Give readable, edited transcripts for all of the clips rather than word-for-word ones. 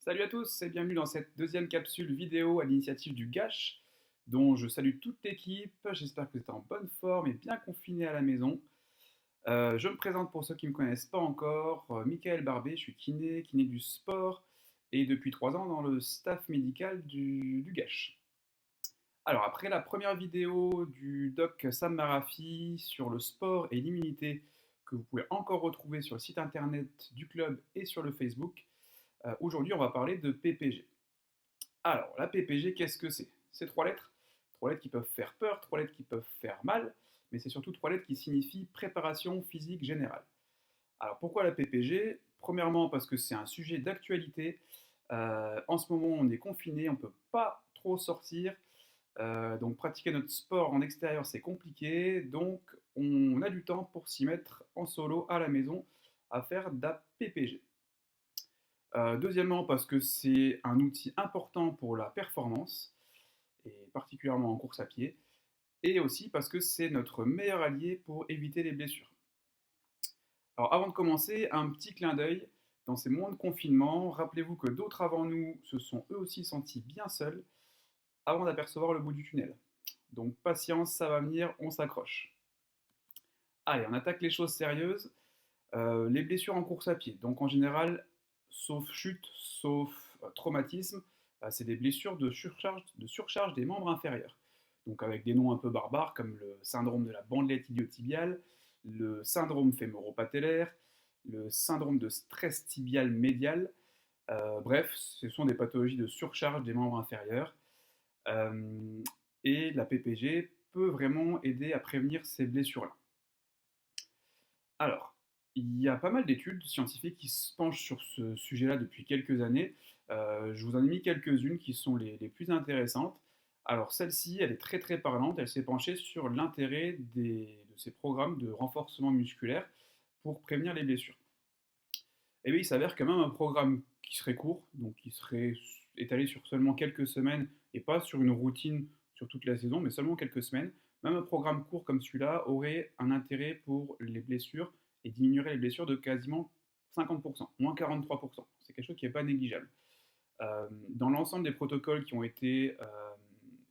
Salut à tous et bienvenue dans cette deuxième capsule vidéo à l'initiative du GASH, dont je salue toute l'équipe. J'espère que vous êtes en bonne forme et bien confinés à la maison. Je me présente pour ceux qui ne me connaissent pas encore, Michael Barbet, je suis kiné du sport et depuis 3 ans dans le staff médical du GASH. Alors après la première vidéo du doc Sam Marafi sur le sport et l'immunité, que vous pouvez encore retrouver sur le site internet du club et sur le Facebook, aujourd'hui on va parler de PPG. Alors, la PPG, qu'est-ce que c'est? C'est trois lettres. Trois lettres qui peuvent faire peur, trois lettres qui peuvent faire mal, mais c'est surtout trois lettres qui signifient préparation physique générale. Alors, pourquoi la PPG? Premièrement, parce que c'est un sujet d'actualité. En ce moment, on est confiné, on ne peut pas trop sortir. Donc, pratiquer notre sport en extérieur, c'est compliqué. Donc, on a du temps pour s'y mettre en solo à la maison à faire de la PPG. Deuxièmement, parce que c'est un outil important pour la performance, et particulièrement en course à pied, et aussi parce que c'est notre meilleur allié pour éviter les blessures. Alors avant de commencer, un petit clin d'œil. Dans ces mois de confinement, rappelez-vous que d'autres avant nous se sont eux aussi sentis bien seuls avant d'apercevoir le bout du tunnel. Donc patience, ça va venir, on s'accroche. Allez, on attaque les choses sérieuses. Les blessures en course à pied. Donc en général, sauf chute, sauf traumatisme, c'est des blessures de surcharge des membres inférieurs. Donc avec des noms un peu barbares comme le syndrome de la bandelette iliotibiale, le syndrome fémoro-patellaire, le syndrome de stress tibial médial. Bref, ce sont des pathologies de surcharge des membres inférieurs. Euh, et la PPG peut vraiment aider à prévenir ces blessures-là. Alors, il y a pas mal d'études scientifiques qui se penchent sur ce sujet-là depuis quelques années. Je vous en ai mis quelques-unes qui sont les plus intéressantes. Alors celle-ci, elle est très très parlante. Elle s'est penchée sur l'intérêt de ces programmes de renforcement musculaire pour prévenir les blessures. Et bien il s'avère que même un programme qui serait court, donc qui serait étalé sur seulement quelques semaines et pas sur une routine sur toute la saison, mais seulement quelques semaines, même un programme court comme celui-là aurait un intérêt pour les blessures et diminuerait les blessures de quasiment 50%, moins 43%. C'est quelque chose qui n'est pas négligeable. Dans l'ensemble des protocoles qui ont été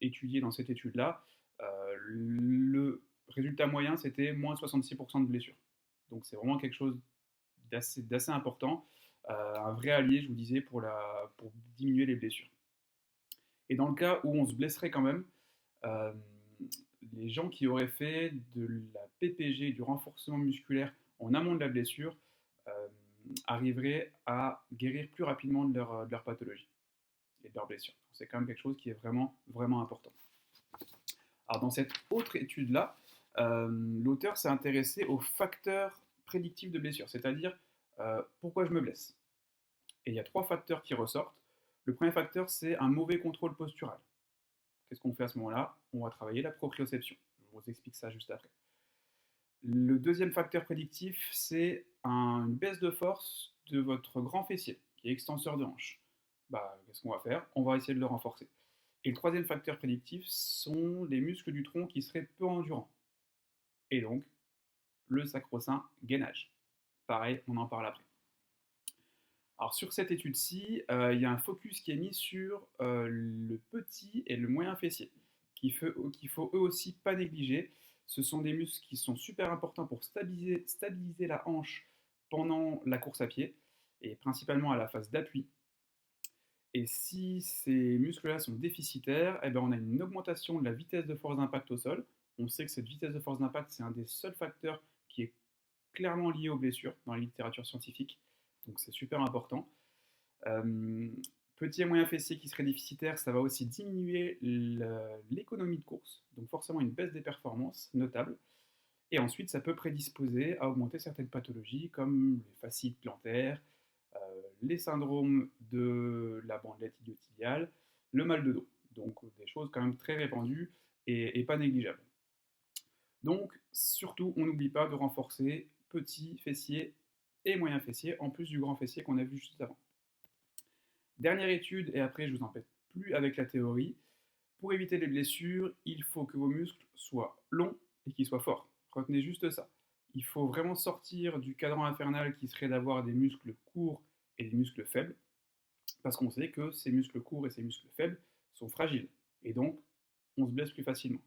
étudiés dans cette étude-là, le résultat moyen c'était moins 66% de blessures. Donc c'est vraiment quelque chose d'assez important, un vrai allié, je vous disais, pour diminuer les blessures. Et dans le cas où on se blesserait quand même, euh, les gens qui auraient fait de la PPG, du renforcement musculaire en amont de la blessure, euh, arriveraient à guérir plus rapidement de leur pathologie et de leur blessure. C'est quand même quelque chose qui est vraiment, vraiment important. Alors dans cette autre étude-là, l'auteur s'est intéressé aux facteurs prédictifs de blessure, c'est-à-dire pourquoi je me blesse. Et il y a trois facteurs qui ressortent. Le premier facteur, c'est un mauvais contrôle postural. Qu'est-ce qu'on fait à ce moment-là? On va travailler la proprioception. Je vous explique ça juste après. Le deuxième facteur prédictif, c'est une baisse de force de votre grand fessier, qui est extenseur de hanche. Qu'est-ce qu'on va faire? On va essayer de le renforcer. Et le troisième facteur prédictif sont les muscles du tronc qui seraient peu endurants. Et donc, le sacro-saint gainage. Pareil, on en parle après. Alors sur cette étude-ci, il y a un focus qui est mis sur le petit et le moyen fessier, qu'il faut eux aussi pas négliger. Ce sont des muscles qui sont super importants pour stabiliser la hanche pendant la course à pied, et principalement à la phase d'appui. Et si ces muscles-là sont déficitaires, eh ben on a une augmentation de la vitesse de force d'impact au sol. On sait que cette vitesse de force d'impact, c'est un des seuls facteurs qui est clairement lié aux blessures dans la littérature scientifique. Donc c'est super important. Euh, Petit et moyen fessier qui serait déficitaire, ça va aussi diminuer l'économie de course, donc forcément une baisse des performances notable. Et ensuite, ça peut prédisposer à augmenter certaines pathologies comme les fasciites plantaires, les syndromes de la bandelette iliotibiale, le mal de dos. Donc des choses quand même très répandues et pas négligeables. Donc surtout, on n'oublie pas de renforcer petit fessier et moyen fessier, en plus du grand fessier qu'on a vu juste avant. Dernière étude, et après je vous embête plus avec la théorie. Pour éviter les blessures, il faut que vos muscles soient longs et qu'ils soient forts. Retenez juste ça. Il faut vraiment sortir du cadran infernal qui serait d'avoir des muscles courts et des muscles faibles. parce qu'on sait que ces muscles courts et ces muscles faibles sont fragiles, et donc on se blesse plus facilement.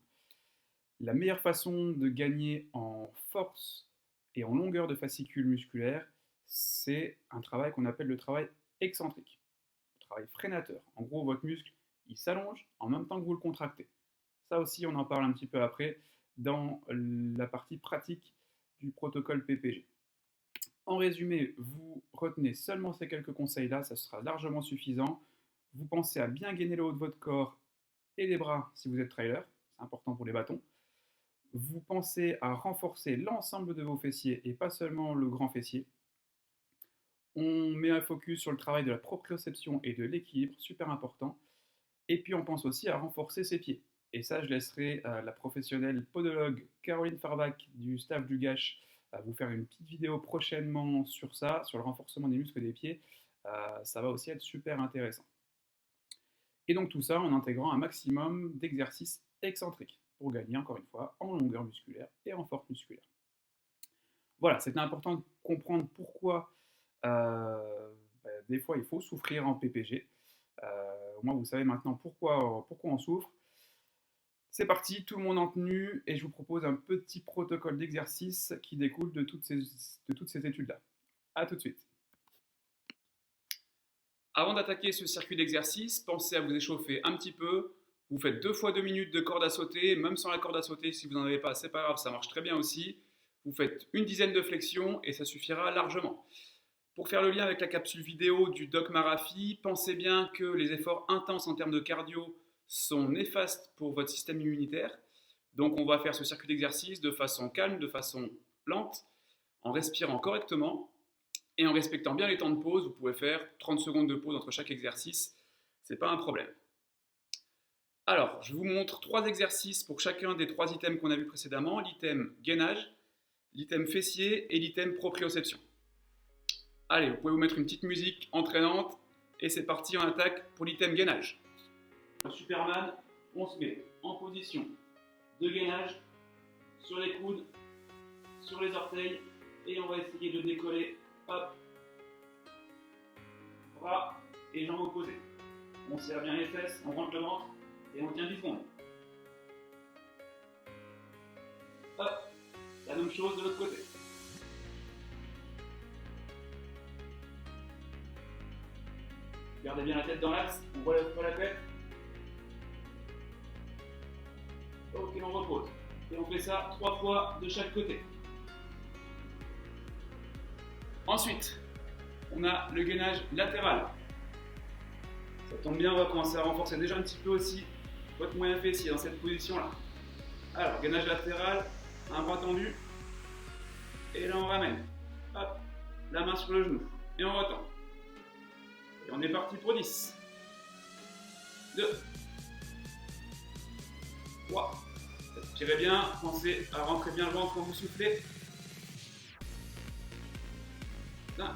La meilleure façon de gagner en force et en longueur de fascicule musculaire, c'est un travail qu'on appelle le travail excentrique, le travail freinateur. En gros, votre muscle, il s'allonge en même temps que vous le contractez. Ça aussi, on en parle un petit peu après dans la partie pratique du protocole PPG. En résumé, vous retenez seulement ces quelques conseils-là, ça sera largement suffisant. Vous pensez à bien gainer le haut de votre corps et les bras si vous êtes trailer, c'est important pour les bâtons. Vous pensez à renforcer l'ensemble de vos fessiers et pas seulement le grand fessier. On met un focus sur le travail de la proprioception et de l'équilibre, super important. Et puis on pense aussi à renforcer ses pieds. Et ça, je laisserai la professionnelle podologue Caroline Farbach du staff du GACH vous faire une petite vidéo prochainement sur ça, sur le renforcement des muscles des pieds. Ça va aussi être super intéressant. Et donc tout ça en intégrant un maximum d'exercices excentriques pour gagner, encore une fois, en longueur musculaire et en force musculaire. Voilà, c'était important de comprendre pourquoi des fois il faut souffrir en PPG. Au moins vous savez maintenant pourquoi on souffre. C'est parti, tout le monde en tenue, et je vous propose un petit protocole d'exercice qui découle de toutes ces études-là. A tout de suite. Avant d'attaquer ce circuit d'exercice, pensez à vous échauffer un petit peu. Vous faites 2 fois 2 minutes de corde à sauter, même sans la corde à sauter, si vous n'en avez pas, c'est pas grave, ça marche très bien aussi. Vous faites une dizaine de flexions et ça suffira largement. Pour faire le lien avec la capsule vidéo du Doc Marafi, pensez bien que les efforts intenses en termes de cardio sont néfastes pour votre système immunitaire. Donc on va faire ce circuit d'exercice de façon calme, de façon lente, en respirant correctement et en respectant bien les temps de pause. Vous pouvez faire 30 secondes de pause entre chaque exercice, c'est pas un problème. Alors, je vous montre 3 exercices pour chacun des 3 items qu'on a vus précédemment, l'item gainage, l'item fessier et l'item proprioception. Allez, vous pouvez vous mettre une petite musique entraînante et c'est parti, on attaque pour l'item gainage. Superman, on se met en position de gainage sur les coudes, sur les orteils et on va essayer de décoller, hop, bras et jambes opposées. On serre bien les fesses, on rentre le ventre et on tient 10 secondes. Hop, la même chose de l'autre côté. Gardez bien la tête dans l'axe, on relève pas la tête. Ok, on repose. Et on fait ça 3 fois de chaque côté. Ensuite, on a le gainage latéral. Ça tombe bien, on va commencer à renforcer déjà un petit peu aussi votre moyen fessier dans cette position-là. Alors, gainage latéral, un bras tendu. Et là, on ramène. Hop, la main sur le genou. Et on retend. Et on est parti pour 10. 2. 3. Tirez bien, pensez à rentrer bien le ventre quand vous soufflez. 5.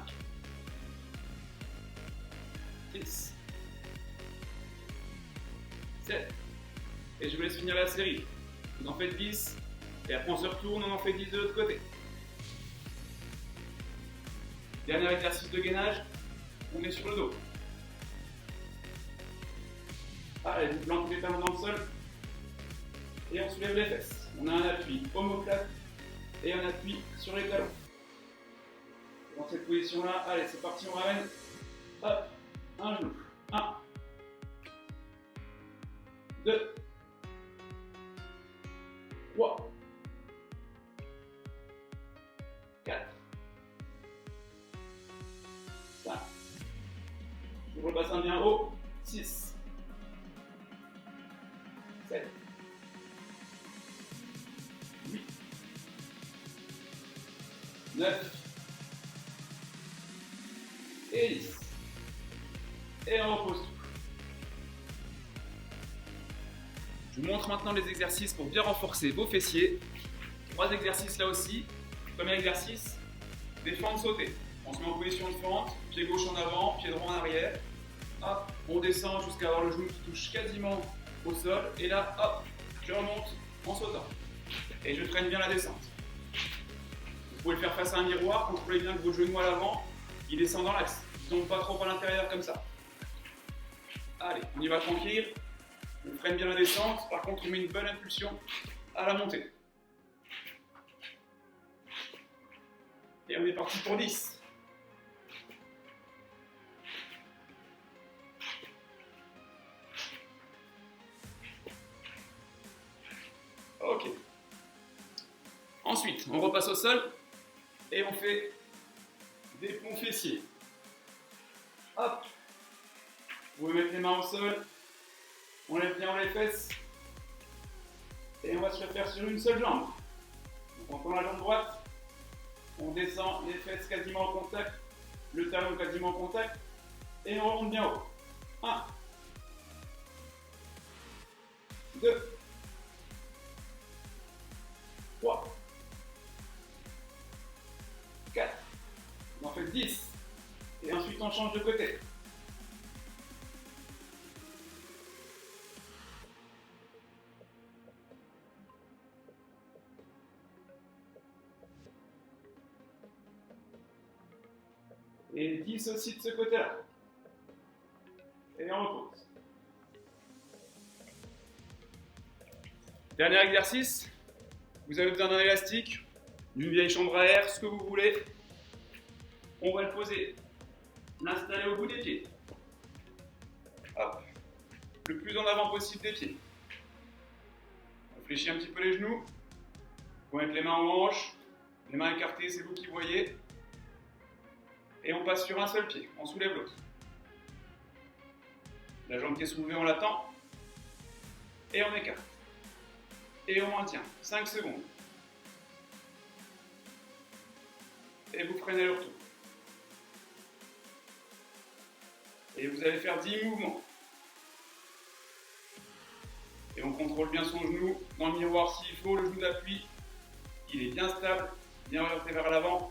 6. 7. Et je vous laisse finir la série. Vous en faites 10. Et après on se retourne, on en fait 10 de l'autre côté. Dernier exercice de gainage. On est sur le dos. Allez, vous plantez les talons dans le sol. Et on soulève les fesses. On a un appui omoplate et un appui sur les talons. Dans cette position-là, allez, c'est parti, on ramène. Hop, un genou. 1, 2, 3, 4, 5. Je repasse un bien haut. 6, 7, 8, 9 et 10. Et on repose tout. Je vous montre maintenant les exercices pour bien renforcer vos fessiers. 3 exercices là aussi. Premier exercice, des fentes sautées. On se met en position de fente, pied gauche en avant, pied droit en arrière. Hop, on descend jusqu'à avoir le genou qui touche quasiment au sol. Et là, hop, je remonte en sautant. Et je traîne bien la descente. Vous pouvez le faire face à un miroir, contrôlez bien que vos genoux à l'avant, ils descendent dans l'axe. Ils ne tombent pas trop à l'intérieur comme ça. Allez, on y va tranquille. On freine bien la descente. Par contre, on met une bonne impulsion à la montée. Et on est parti pour 10. Ok. Ensuite, on repasse au sol et on fait des ponts fessiers. Hop. Vous pouvez mettre les mains au sol. On lève bien les fesses. Et on va se le faire sur une seule jambe. Donc on prend la jambe droite. On descend les fesses quasiment en contact. Le talon quasiment en contact. Et on remonte bien haut. 1. 2. 3. 4. On en fait 10. Et ensuite on change de côté. Et 10 aussi de ce côté-là. Et on repose. Dernier exercice. Vous avez besoin d'un élastique, d'une vieille chambre à air, ce que vous voulez. On va le poser, l'installer au bout des pieds. Hop. Le plus en avant possible des pieds. On fléchit un petit peu les genoux. Vous mettez les mains en hanche, les mains écartées, c'est vous qui voyez. Et on passe sur un seul pied, on soulève l'autre. La jambe qui est soulevée, on l'attend. Et on écarte. Et on maintient 5 secondes. Et vous freinez le retour. Et vous allez faire 10 mouvements. Et on contrôle bien son genou. Dans le miroir, s'il faut, le genou d'appui, il est bien stable, bien orienté vers l'avant.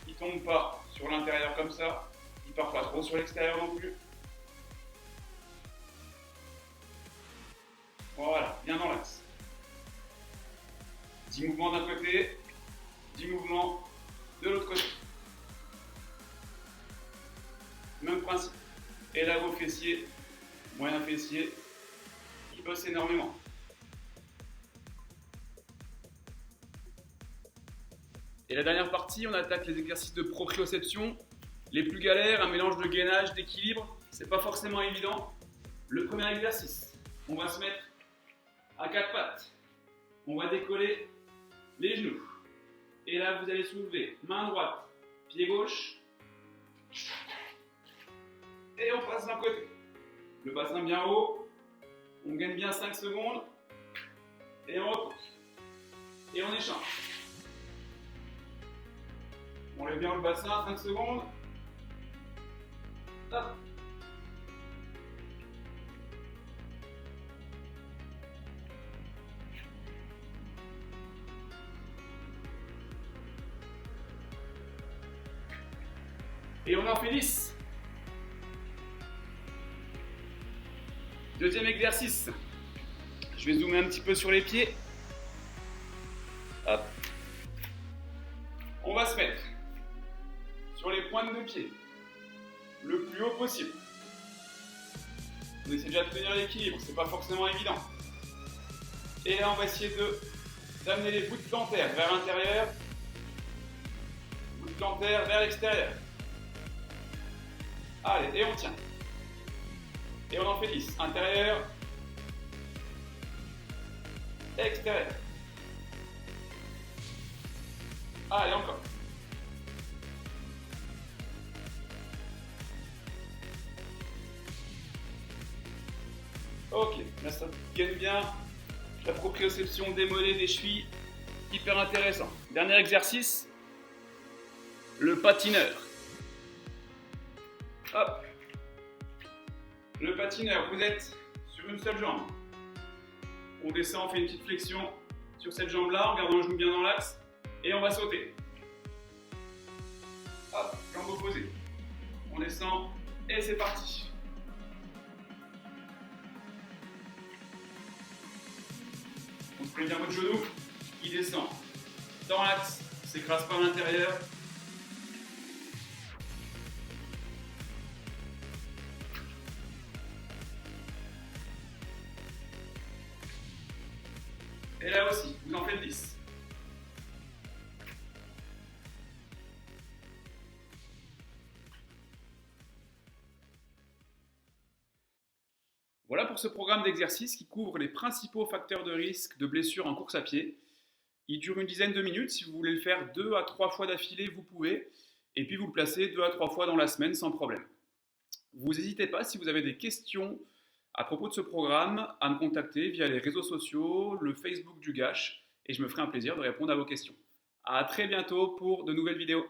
Il ne tombe pas sur l'intérieur comme ça. Il ne part pas trop sur l'extérieur non plus. Voilà, bien dans l'axe. 10 mouvements d'un côté, 10 mouvements de l'autre côté. Même principe. Élargir au fessier, moyen fessier, il bosse énormément. Et la dernière partie, on attaque les exercices de proprioception. Les plus galères, un mélange de gainage, d'équilibre, c'est pas forcément évident. Le premier exercice, on va se mettre à 4 pattes. On va décoller les genoux. Et là, vous allez soulever main droite, pied gauche. Et on passe d'un côté. Le bassin bien haut. On gagne bien 5 secondes. Et on repose. Et on échange. On lève bien le bassin, 5 secondes. Hop. Et on en fait 10. Deuxième exercice. Je vais zoomer un petit peu sur les pieds. Hop. On va se mettre sur les pointes de pied le plus haut possible. On essaie déjà de tenir l'équilibre, c'est pas forcément évident. Et là, on va essayer d'amener les bouts de plantaire vers l'intérieur, bouts de plantaire vers l'extérieur. Allez, et on tient. Et on en fait 10. Intérieur, extérieur. Allez, encore. Ok, là ça gagne bien. La proprioception des mollets, des chevilles, hyper intéressant. Dernier exercice, le patineur. Hop. Le patineur, vous êtes sur une seule jambe. On descend, on fait une petite flexion sur cette jambe-là, en gardant le genou bien dans l'axe. Et on va sauter. Hop, jambe opposée. On descend et c'est parti. On se prend bien votre genou, il descend dans l'axe, il ne s'écrase pas à l'intérieur. Et là aussi, vous en faites 10. Voilà pour ce programme d'exercice qui couvre les principaux facteurs de risque de blessure en course à pied. Il dure une dizaine de minutes. Si vous voulez le faire 2 à 3 fois d'affilée, vous pouvez. Et puis vous le placez 2 à 3 fois dans la semaine sans problème. Vous n'hésitez pas, si vous avez des questions à propos de ce programme, à me contacter via les réseaux sociaux, le Facebook du Gash, et je me ferai un plaisir de répondre à vos questions. À très bientôt pour de nouvelles vidéos.